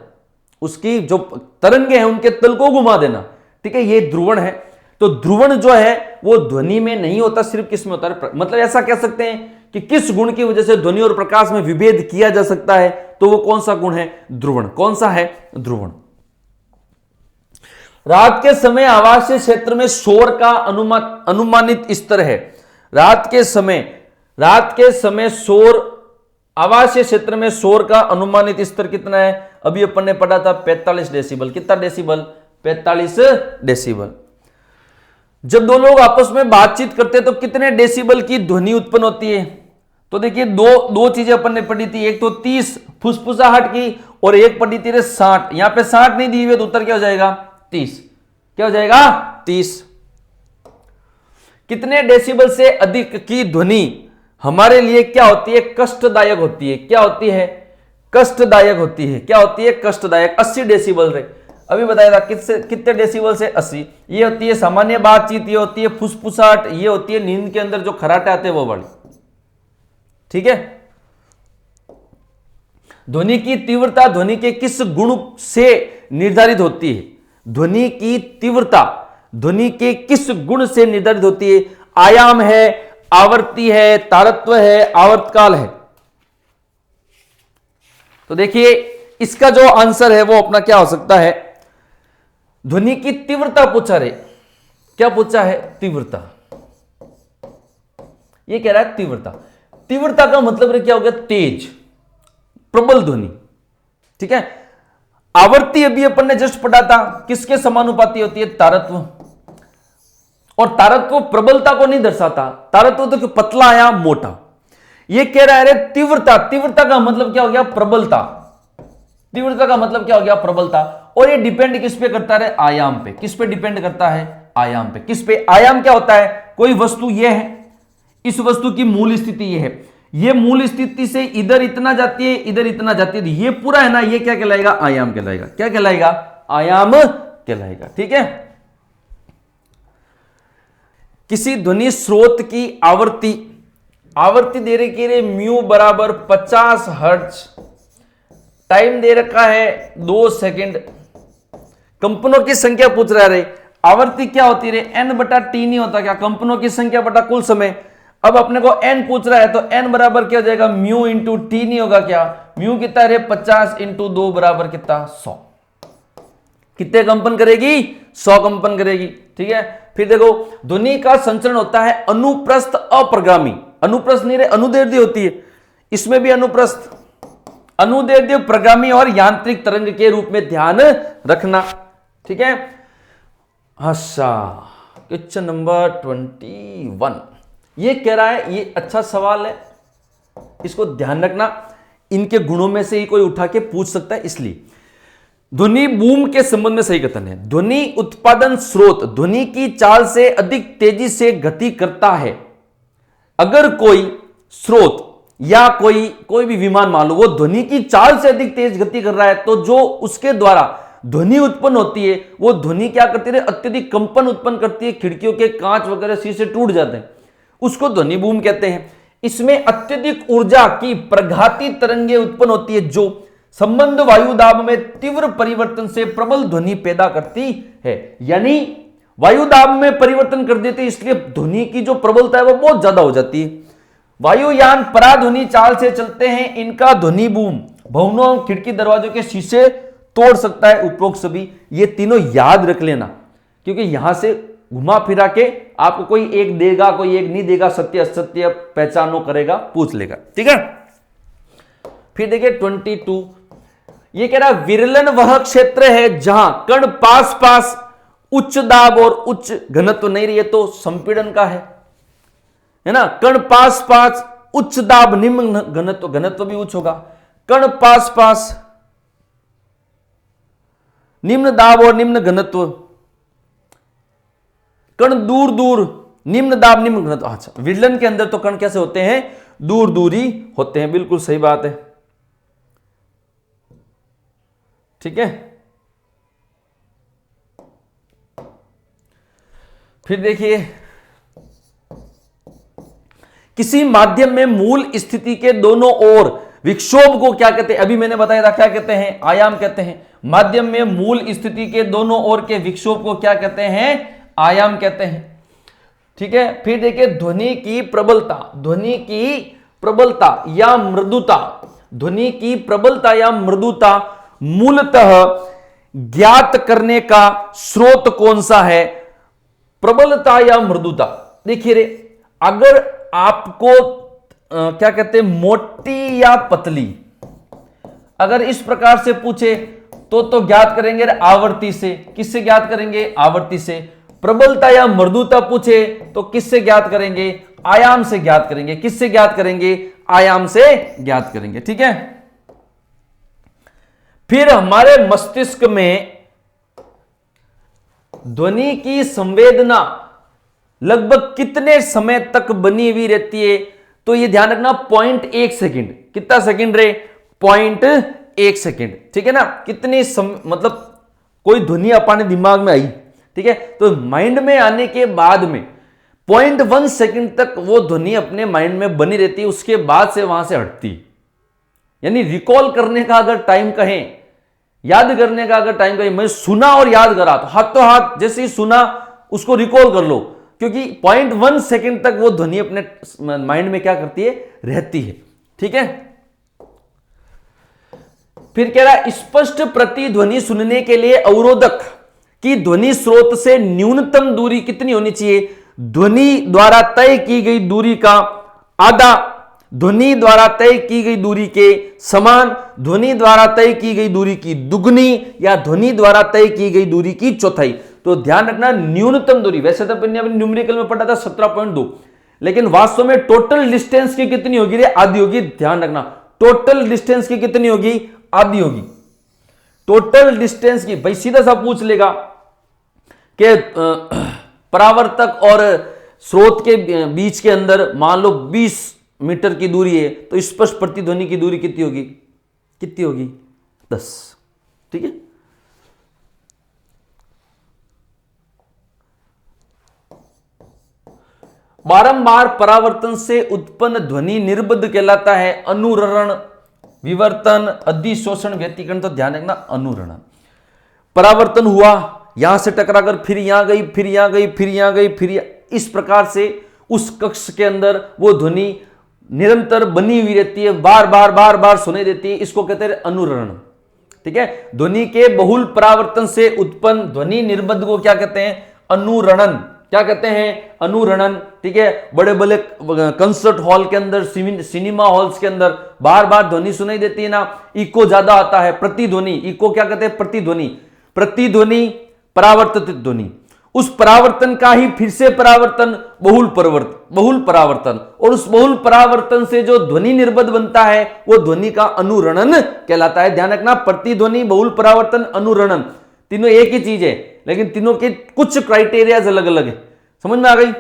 उसकी जो तरंगे हैं उनके तल को घुमा देना। ठीक है, ये ध्रुवण है। तो ध्रुवण जो है वो ध्वनि में नहीं होता, सिर्फ किस में होता है? मतलब ऐसा कह सकते हैं कि किस गुण की वजह से ध्वनि और प्रकाश में विभेद किया जा सकता है, तो वो कौन सा गुण है? ध्रुवण। कौन सा है? ध्रुवण। रात के समय आवासीय क्षेत्र में शोर का अनुमानित स्तर है। रात के समय शोर, आवासीय क्षेत्र में शोर का अनुमानित स्तर कितना है? अभी अपन ने पढ़ा था 45 डेसिबल। कितना डेसिबल? 45 डेसिबल। जब दो लोग आपस में बातचीत करते हैं तो कितने डेसिबल की ध्वनि उत्पन्न होती है? तो देखिए, दो चीजें अपन ने पढ़ी थी, एक तो 30 फुसफुसाहट की और एक पढ़ी थी 60। यहां पे 60 नहीं दी हुई, तो उत्तर क्या हो जाएगा? 30। क्या हो जाएगा? 30। कितने डेसिबल से अधिक की ध्वनि हमारे लिए क्या होती है? कष्टदायक होती है। क्या होती है? कष्टदायक होती है। क्या होती है? कष्टदायक। 80 डेसिबल रे, अभी बताया था कितने डेसिबल से? 80। ये होती है सामान्य बातचीत, ये होती है फुसफुसाहट, ये होती है नींद के अंदर जो खराटे आते हैं वो वाली। ठीक है, ध्वनि की तीव्रता ध्वनि के किस गुण से निर्धारित होती है? ध्वनि की तीव्रता ध्वनि के किस गुण से निर्धारित होती है? आयाम है, आवृत्ति है, तारत्व है, आवर्तकाल है। तो देखिए इसका जो आंसर है वो अपना क्या हो सकता है? ध्वनि की तीव्रता पूछा रे, क्या पूछा है? तीव्रता। ये कह रहा है तीव्रता। तीव्रता का मतलब रे क्या हो गया? तेज, प्रबल ध्वनि। ठीक है। आवृत्ति अभी अपन ने जस्ट पढ़ा था, किसके समानुपाती होती है? तारत्व। और तारत्व प्रबलता को नहीं दर्शाता, तारत्व तो पतला या मोटा। ये कह रहा है रे तीव्रता, तीव्रता का मतलब क्या हो गया? प्रबलता। तीव्रता का मतलब क्या हो गया? प्रबलता। और ये डिपेंड किस पे करता है? आयाम पे। किस पे डिपेंड करता है? आयाम पे। किस पे? आयाम क्या होता है? कोई वस्तु ये है, इस वस्तु की मूल स्थिति ये है, ये मूल स्थिति से इधर इतना जाती है, इधर इतना जाती है, ये पूरा है ना, ये क्या कहलाएगा? आयाम कहलाएगा। क्या कहलाएगा? आयाम कहलाएगा। ठीक है। किसी ध्वनि स्रोत की आवृत्ति, आवृत्ति दे रखी है म्यू बराबर 50 हर्ट्ज, टाइम दे रखा है 2 सेकंड, कंपनों की संख्या पूछ रहा है। आवृत्ति क्या होती है? n बटा टी नहीं होता क्या? कंपनों की संख्या बटा कुल समय। अब अपने को n पूछ रहा है तो n बराबर क्या हो जाएगा? म्यू इंटू टी नहीं होगा क्या? म्यू कितना है? 50 इंटू 2 बराबर कितना? 100। कितने कंपन करेगी? 100 कंपन करेगी। ठीक है। फिर देखो ध्वनि का संचरण होता है अनुप्रस्थ अप्रगामी। अनुप्रस्थ नहीं रे, अनुदैर्ध्य होती है, इसमें भी अनुप्रस्थ, अनुदैर्ध्य, प्रगामी और यांत्रिक तरंग के रूप में ध्यान रखना। ठीक है। अच्छा, क्वेश्चन नंबर 21 ये कह रहा है, ये अच्छा सवाल है, इसको ध्यान रखना, इनके गुणों में से ही कोई उठा के पूछ सकता है। इसलिए ध्वनि बूम के संबंध में सही कथन है। ध्वनि उत्पादन स्रोत ध्वनि की चाल से अधिक तेजी से गति करता है। अगर कोई स्रोत या कोई भी विमान मान लो, वो ध्वनि की चाल से अधिक तेज गति कर रहा है, तो जो उसके द्वारा ध्वनि उत्पन्न होती है वो ध्वनि क्या करती है? अत्यधिक कंपन उत्पन्न करती है, खिड़कियों के कांच वगैरह शीशे टूट जाते हैं, उसको ध्वनि बूम कहते हैं। इसमें अत्यधिक ऊर्जा की प्रघाती तरंगें उत्पन्न होती है जो संबंध वायु दाब में तीव्र परिवर्तन से प्रबल ध्वनि पैदा करती है। यानी वायु दाब में परिवर्तन कर देते, इसलिए ध्वनि की जो प्रबलता है वो बहुत ज्यादा हो जाती है। वायुयान पराध्वनि चाल से चलते हैं, इनका ध्वनि बूम भवनों, खिड़की, दरवाजों के शीशे तोड़ सकता है। उपरोक्त सभी ये तीनों याद रख लेना, क्योंकि यहां से घुमा फिरा के आपको कोई एक देगा, कोई एक नहीं देगा, सत्य असत्य पहचानो करेगा, पूछ लेगा। ठीक है। फिर देखिए 22 ये कह रहा है विरलन वह क्षेत्र है जहां कण पास पास उच्च दाब और उच्च घनत्व नहीं रही है, तो संपीड़न का है ना। कण पास पास उच्च दाब निम्न घनत्व, घनत्व भी उच्च होगा। कण पास पास निम्न दाब और निम्न घनत्व, कण दूर दूर निम्न दाब निम्न घनत्व। अच्छा, विरलन के अंदर तो कण कैसे होते हैं? दूर दूर ही होते हैं। बिल्कुल सही बात है। ठीक है। फिर देखिए किसी माध्यम में मूल स्थिति के दोनों ओर विक्षोभ को क्या कहते हैं? अभी मैंने बताया था, क्या कहते हैं? आयाम कहते हैं। माध्यम में मूल स्थिति के दोनों ओर के विक्षोभ को क्या कहते हैं? आयाम कहते हैं। ठीक है। फिर देखिए ध्वनि की प्रबलता, ध्वनि की प्रबलता या मृदुता, ध्वनि की प्रबलता या मृदुता मूलतः ज्ञात करने का स्रोत कौन सा है? प्रबलता या मृदुता। देखिए रे, अगर आपको क्या कहते हैं, मोटी या पतली, अगर इस प्रकार से पूछे तो ज्ञात करेंगे आवृत्ति से। किससे ज्ञात करेंगे? आवृत्ति से। प्रबलता या मृदुता पूछे तो किससे ज्ञात करेंगे? आयाम से ज्ञात करेंगे। किससे ज्ञात करेंगे? आयाम से ज्ञात करेंगे। ठीक है। फिर हमारे मस्तिष्क में ध्वनि की संवेदना लगभग कितने समय तक बनी हुई रहती है? तो ये ध्यान रखना 0.1 सेकंड। कितना सेकंड रे? 0.1 सेकंड। ठीक है ना। कितनी मतलब कोई ध्वनि अपने दिमाग में आई, ठीक है, तो माइंड में आने के बाद में 0.1 सेकंड तक वो ध्वनि अपने माइंड में बनी रहती है, उसके बाद से वहां से हटती। यानी रिकॉल करने का अगर टाइम कहें, याद करने का अगर टाइम कहें, मैं सुना और याद करा तो हाथों हाथ जैसे ही सुना उसको रिकॉल कर लो, क्योंकि 0.1 सेकेंड तक वो ध्वनि अपने माइंड में क्या करती है, रहती है। ठीक है, फिर कह रहा है स्पष्ट प्रतिध्वनि सुनने के लिए अवरोधक की ध्वनि स्रोत से न्यूनतम दूरी कितनी होनी चाहिए? ध्वनि द्वारा तय की गई दूरी का आधा, ध्वनि द्वारा तय की गई दूरी के समान, ध्वनि द्वारा तय की गई दूरी की दुगनी, या ध्वनि द्वारा तय की गई दूरी की चौथाई। तो ध्यान रखना न्यूनतम दूरी, वैसे तो अपने न्यूमेरिकल में पढ़ा था 17.2, लेकिन वास्तव में टोटल डिस्टेंस की कितनी होगी रे? आधी होगी। ध्यान रखना, टोटल डिस्टेंस की कितनी होगी? आधी होगी। टोटल डिस्टेंस की, भाई सीधा सा पूछ लेगा कि परावर्तक और स्रोत के बीच के अंदर मान लो 20 मीटर की दूरी है, तो स्पष्ट प्रतिध्वनि की दूरी कितनी होगी? कितनी होगी? 10। ठीक है, बारंबार परावर्तन से उत्पन्न ध्वनि निर्बद्ध कहलाता है। अनुरण, विवर्तन, अधिशोषण, व्यतिकरण। तो ध्यान रखना, अनुरण, परावर्तन हुआ, यहां से टकराकर फिर यहां गई, फिर यहां गई, फिर यहां गई, इस प्रकार से उस कक्ष के अंदर वो ध्वनि निरंतर बनी हुई रहती है, बार बार बार बार सुनाई देती है, इसको कहते हैं अनुरण। ठीक है, ध्वनि के बहुल परावर्तन से उत्पन्न ध्वनि निर्बद्ध को क्या कहते हैं? अनुरणन। क्या कहते हैं? अनुरणन। ठीक है, बड़े बड़े कंसर्ट हॉल के अंदर, सिनेमा हॉल्स के अंदर बार बार ध्वनि सुनाई देती है ना, इको ज्यादा आता है, प्रतिध्वनि, इको क्या कहते हैं? प्रतिध्वनि। प्रतिध्वनि, परावर्तित ध्वनि, उस परावर्तन का ही फिर से परावर्तन, बहुल परावर्तन, और उस बहुल परावर्तन से जो ध्वनि निर्बद्ध बनता है वो ध्वनि का अनुरणन कहलाता है। ध्यान रखना, प्रतिध्वनि, बहुल परावर्तन, अनुरणन, तीनों एक ही चीज है, लेकिन तीनों के कुछ क्राइटेरियाज अलग अलग है। समझ में आ गई?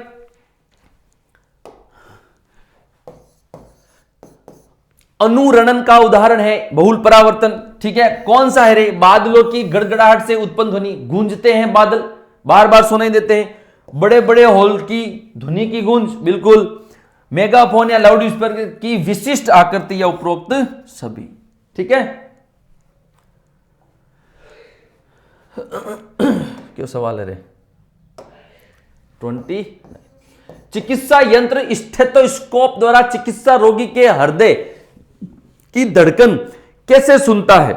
अनुरणन का उदाहरण है बहुल परावर्तन। ठीक है, कौन सा है रे? बादलों की गड़गड़ाहट से उत्पन्न ध्वनि, गूंजते हैं बादल, बार बार सुनाई देते हैं। बड़े बड़े हॉल की ध्वनि की गूंज, बिल्कुल। मेगाफोन या लाउड स्पीकर की विशिष्ट आकृति या उपरोक्त सभी। ठीक है, क्यों सवाल है रे? 20। चिकित्सा यंत्र स्टेथोस्कोप द्वारा चिकित्सा रोगी के हृदय की धड़कन कैसे सुनता है?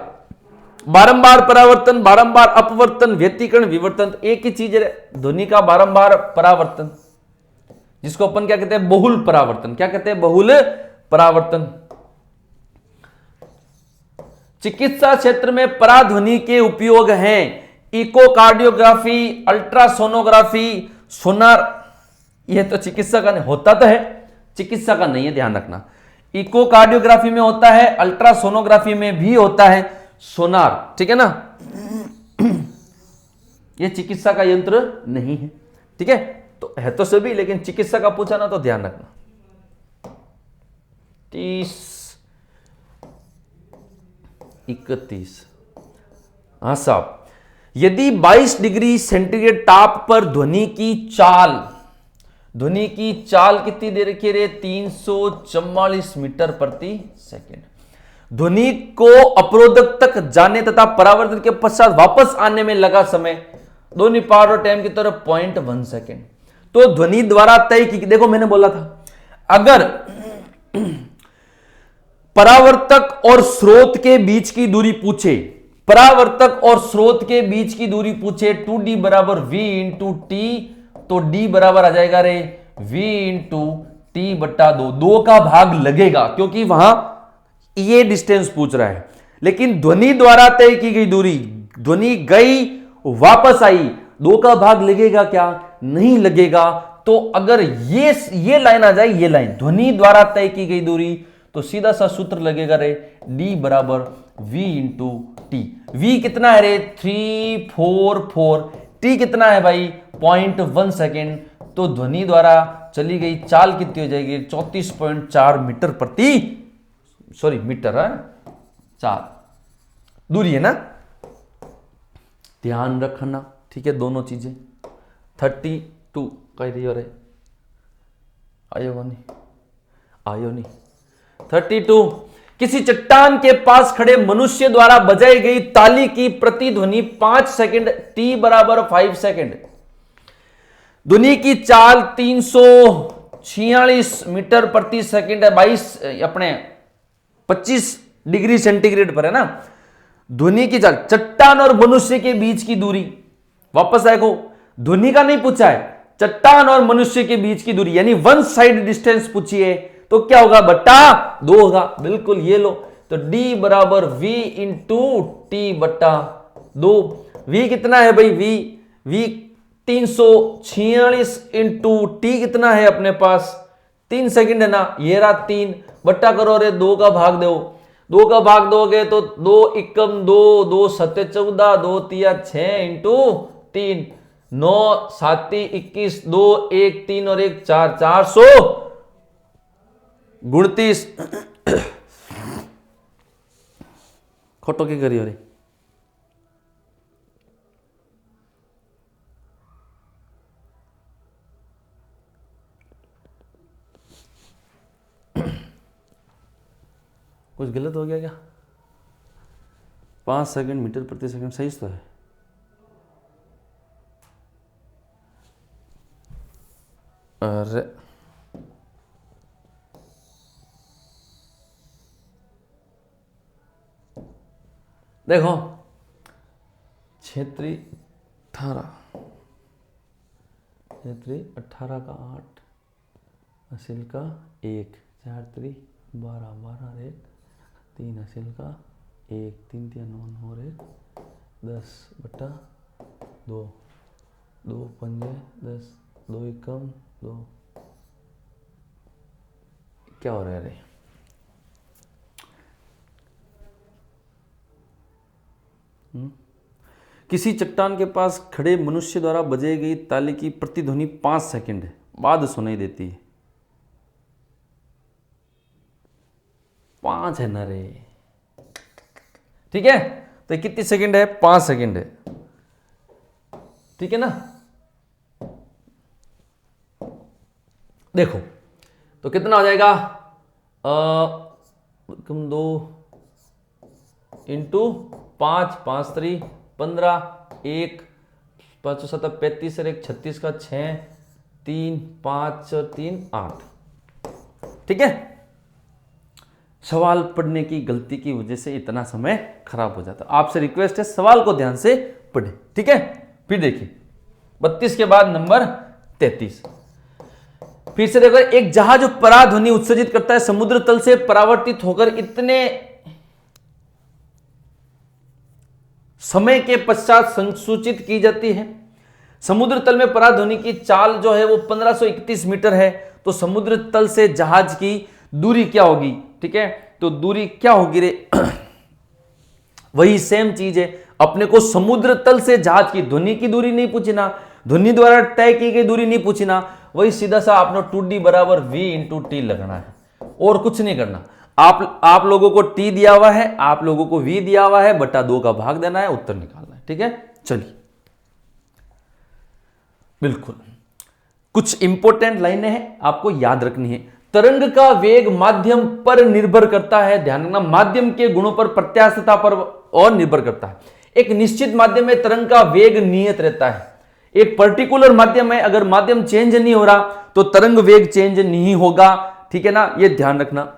बारंबार परावर्तन, बारंबार अपवर्तन, व्यतिकरण, विवर्तन। एक ही चीज है, ध्वनि का बारंबार परावर्तन, जिसको अपन क्या कहते हैं? बहुल परावर्तन। क्या कहते हैं? बहुल परावर्तन। चिकित्सा क्षेत्र में पराध्वनि के उपयोग हैं इकोकार्डियोग्राफी, अल्ट्रासोनोग्राफी, सोनार। यह तो चिकित्सा का नहीं होता, तो है, चिकित्सा का नहीं है, ध्यान रखना। इकोकार्डियोग्राफी में होता है, अल्ट्रासोनोग्राफी में भी होता है सोनार। ठीक है ना, यह चिकित्सा का यंत्र नहीं है। ठीक है, तो है तो सभी, लेकिन चिकित्सा का पूछा ना तो ध्यान रखना। 30, 31। हाँ साहब, यदि 22 डिग्री सेंटीग्रेड ताप पर ध्वनि की चाल कितनी दे रखी है? 344 मीटर प्रति सेकेंड। ध्वनि को अवरोधक तक जाने तथा परावर्तन के पश्चात वापस आने में लगा समय, दोनों पावर और टाइम की तरफ 0.1 सेकेंड। तो ध्वनि द्वारा तय की, देखो मैंने बोला था, अगर परावर्तक और स्रोत के बीच की दूरी पूछे, परावर्तक और स्रोत के बीच की दूरी पूछे 2d बराबर v इंटू टी, तो d बराबर आ जाएगा रे v इंटू टी बट्टा 2। 2 का भाग लगेगा, क्योंकि वहां ये डिस्टेंस पूछ रहा है। लेकिन ध्वनि द्वारा तय की गई दूरी, ध्वनि गई वापस आई, 2 का भाग लगेगा क्या? नहीं लगेगा। तो अगर ये लाइन आ जाए, ये लाइन ध्वनि द्वारा तय की गई दूरी, तो सीधा सा सूत्र लगेगा रे d बराबर v इंटू टी। v कितना है रे? 344। t कितना है भाई? 0.1 सेकेंड। तो ध्वनि द्वारा चली गई चाल कितनी हो जाएगी? 34.4 मीटर प्रति, सॉरी मीटर है, 4 दूरी है ना, ध्यान रखना। ठीक है, दोनों चीजें। 32 कह रही हो रहे, आयो नहीं 32। किसी चट्टान के पास खड़े मनुष्य द्वारा बजाई गई ताली की प्रतिध्वनि 5 सेकंड, t बराबर 5 सेकंड। ध्वनि की चाल 346 मीटर प्रति सेकंड है, 25 डिग्री सेंटीग्रेड पर है ना। ध्वनि की चाल, चट्टान और मनुष्य के बीच की दूरी, वापस देखो ध्वनि का नहीं पूछा है, चट्टान और मनुष्य के बीच की दूरी यानी वन साइड डिस्टेंस पूछी है, तो क्या होगा बट्टा 2 होगा। बिल्कुल ये लो, तो d बराबर v इंटू टी बट्टा 2। v कितना है भाई, v 346 इंटू टी कितना है अपने पास 3 सेकंड है ना, ये रहा 3 बट्टा करो, रे 2 का भाग दो, 2 का भाग दोगे तो 2 एकम 2, 2 सत्ते 14, 2 तिया 6 इंटू 3, 9 7 21, 2 1 3 और 1 4, 439। खोटो की करियो रे, कुछ गलत हो गया क्या? 5 सेकंड मीटर प्रति सेकंड सही तो है। अरे देखो क्षेत्रीय 18 का 8, असिल का 1, 4 3 12, 12 1, 3 असिल का 1, 3 3 9 और 1 10 बट्टा 2, 2 पंजे 10, 2 एकम 2। क्या हो रहा है रे? किसी चट्टान के पास खड़े मनुष्य द्वारा बजाई गई ताली की प्रतिध्वनि 5 सेकंड बाद सुनाई देती है। 5 है ना रे, ठीक है, तो कितनी सेकंड है? 5 सेकंड है, ठीक है ना। देखो तो कितना हो जाएगा, 2 इंटू 5, 5 3 15, 1 5 7 35 और 1 36 का 6, 3 5 और 3 8, ठीक है। सवाल पढ़ने की गलती की वजह से इतना समय खराब हो जाता। आपसे रिक्वेस्ट है सवाल को ध्यान से पढ़ें, ठीक है। फिर देखिए 32 के बाद नंबर 33, फिर से देखो, एक जहाज पराध्वनि उत्सर्जित करता है, समुद्र तल से परावर्तित होकर इतने समय के पश्चात संसूचित की जाती है। समुद्र तल में पराध्वनि की चाल जो है वो 1531 मीटर है, तो समुद्र तल से जहाज की दूरी क्या होगी, ठीक है। तो दूरी क्या होगी रे? वही सेम चीज है, अपने को समुद्र तल से जहाज की ध्वनि की दूरी नहीं पूछना, ध्वनि द्वारा तय की गई दूरी नहीं पूछना, वही सीधा सा आपने 2d बराबर v इंटू टी लगना है और कुछ नहीं करना। आप लोगों को t दिया हुआ है, आप लोगों को v दिया हुआ है, बटा 2 का भाग देना है, उत्तर निकालना है, ठीक है। चलिए बिल्कुल कुछ इंपॉर्टेंट लाइनें हैं आपको याद रखनी है। तरंग का वेग माध्यम पर निर्भर करता है, ध्यान रखना, माध्यम के गुणों पर, प्रत्यास्थता पर और निर्भर करता है। एक निश्चित माध्यम में तरंग का वेग नियत रहता है, एक पर्टिकुलर माध्यम है, अगर माध्यम चेंज नहीं हो रहा तो तरंग वेग चेंज नहीं होगा, ठीक है ना, ये ध्यान रखना।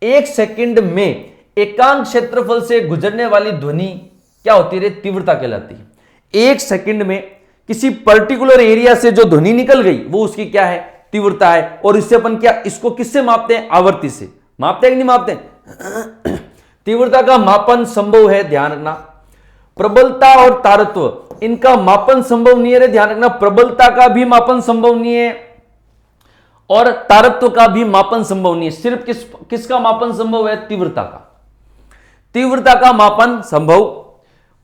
1 सेकंड में एकांक क्षेत्रफल से गुजरने वाली ध्वनि क्या होती है? तीव्रता कहलाती है। 1 सेकंड में किसी पर्टिकुलर एरिया से जो ध्वनि निकल गई वो उसकी क्या है? तीव्रता है। और इससे अपन क्या इसको किससे मापते हैं? आवृत्ति से मापते हैं कि नहीं मापते हैं? तीव्रता का मापन संभव है, ध्यान रखना। प्रबलता और तारत्व इनका मापन संभव नहीं है, ध्यान रखना। प्रबलता का भी मापन संभव नहीं है और तारत्व का भी मापन संभव नहीं है। सिर्फ किसका मापन संभव है? तीव्रता का। तीव्रता का मापन संभव,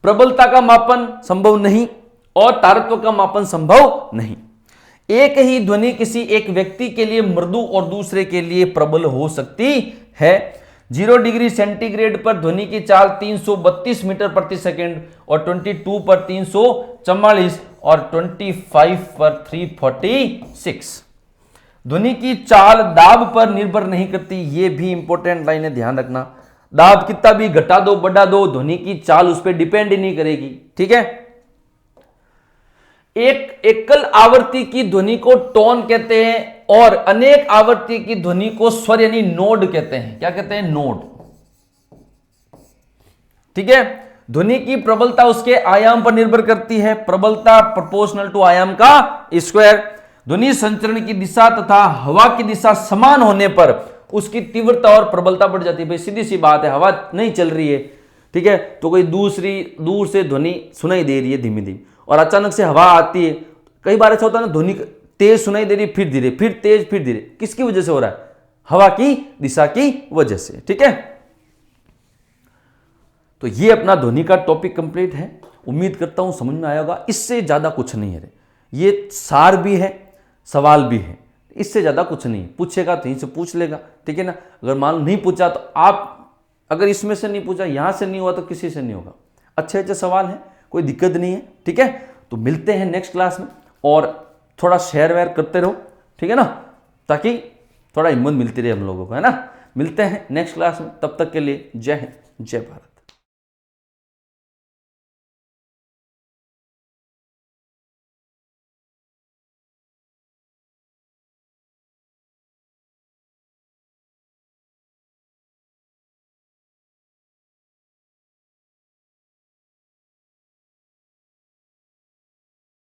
प्रबलता का मापन संभव नहीं और तारत्व का मापन संभव नहीं। एक ही ध्वनि किसी एक व्यक्ति के लिए मृदु और दूसरे के लिए प्रबल हो सकती है। 0 डिग्री सेंटीग्रेड पर ध्वनि की चाल 332 मीटर प्रति सेकंड और 22 पर 344 और 25 पर 346। ध्वनि की चाल दाब पर निर्भर नहीं करती, यह भी इंपॉर्टेंट लाइन है, ध्यान रखना। दाब कितना भी घटा दो बढ़ा दो, ध्वनि की चाल उस पर डिपेंड ही नहीं करेगी। ठीक है, एक एकल आवृत्ति की ध्वनि को टोन कहते हैं और अनेक आवृत्ति की ध्वनि को स्वर यानी नोड कहते हैं। क्या कहते हैं? नोड। ठीक है, ध्वनि की प्रबलता उसके आयाम पर निर्भर करती है, प्रबलता प्रोपोर्शनल टू आयाम का स्क्वायर। ध्वनि संचरण की दिशा तथा हवा की दिशा समान होने पर उसकी तीव्रता और प्रबलता बढ़ जाती है। भाई सीधी सी बात है, हवा नहीं चल रही है, ठीक है, तो कोई दूर से ध्वनि सुनाई दे रही है धीमी धीमी, और अचानक से हवा आती है। कई बार ऐसा होता है ना, ध्वनि तेज सुनाई दे रही है, फिर धीरे, फिर तेज, फिर धीरे। किसकी वजह से हो रहा है? हवा की दिशा की वजह से। ठीक है, तो ये अपना ध्वनि का टॉपिक कंप्लीट है। उम्मीद करता हूं समझ में आया होगा। इससे ज्यादा कुछ नहीं है, ये सार भी है, सवाल भी है, इससे ज्यादा कुछ नहीं। पूछेगा तो यहीं से पूछ लेगा, ठीक है ना। अगर मान लो नहीं पूछा तो आप, अगर इसमें से नहीं पूछा, यहां से नहीं हुआ तो किसी से नहीं होगा। अच्छे अच्छे सवाल हैं, कोई दिक्कत नहीं है। ठीक है, तो मिलते हैं नेक्स्ट क्लास में, और थोड़ा शेयर वेयर करते रहो, ठीक है ना, ताकि थोड़ा हिम्मत मिलती रहे हम लोगों को, है ना। मिलते हैं नेक्स्ट क्लास में, तब तक के लिए जय हिंद, जय भारत।